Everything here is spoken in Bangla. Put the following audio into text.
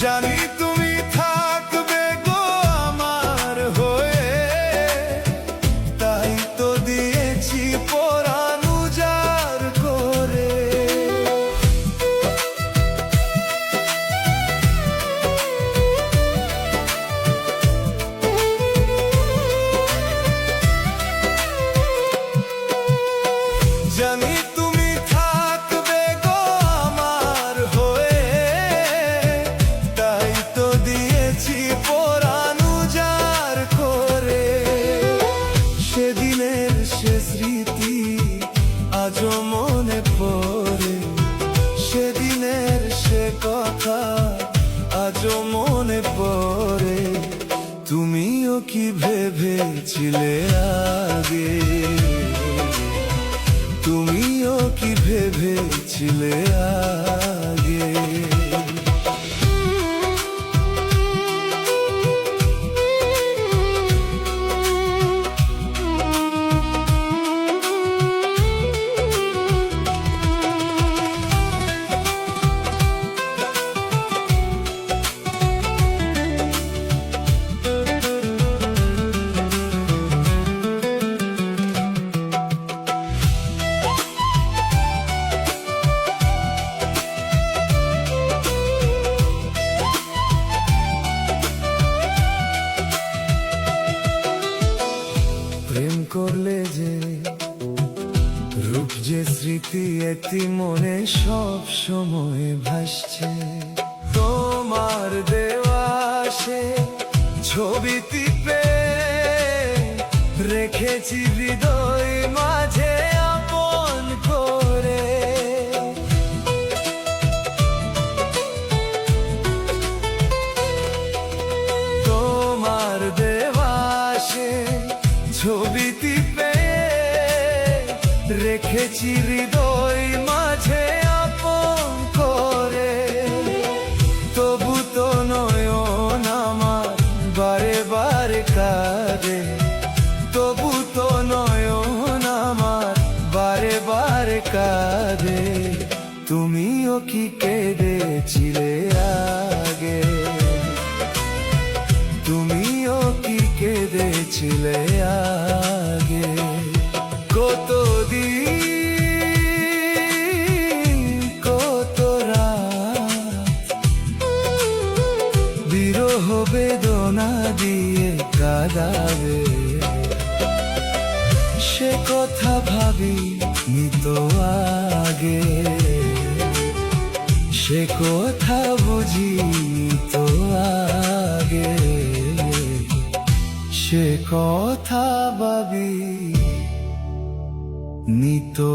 জানি তুমি থাকবে গো আমার হয়ে, তাই তো দিয়েছি পরাণ উজাড় করে। জানি তুমি থাকবে গো আমার হয়ে, তাই তো দিয়েছি পরাণ উজাড় করে। সেদিনের সে স্মৃতি আজও মনে পড়ে, সেদিনের সে কথা আজও মনে পড়ে। তুমিও কি ভেবেছিলে আগে, তুমিও কি ভেবেছিলে আগে। প্রেম করলে যে রূপ যে স্মৃতি এটি মনে সব সময় ভাসছে। তোমার দেওয়া সে ছবি টিপে রেখেছি হৃদয় মাঝে আপন করে। তোমার দেওয়া সে ছবি টিপে রেখেছি হৃদয় মাঝে আপন করে। তবু তো নয়ন আমার বারে বারে কাঁদে, তবু তো নয়ন আমার বারে বারে কাঁদে। তুমিও কি কেঁদেছিলে আগে, তুমিও কি কেঁদেছিলে আগে। কতদিন কত রাত বিরহ বেদনা দিয়ে কাঁদাবে, সে কথা ভাবিনি তো আগে, সে কথা বুঝিনি তো আগে, সে কথা ভাবি নিতো।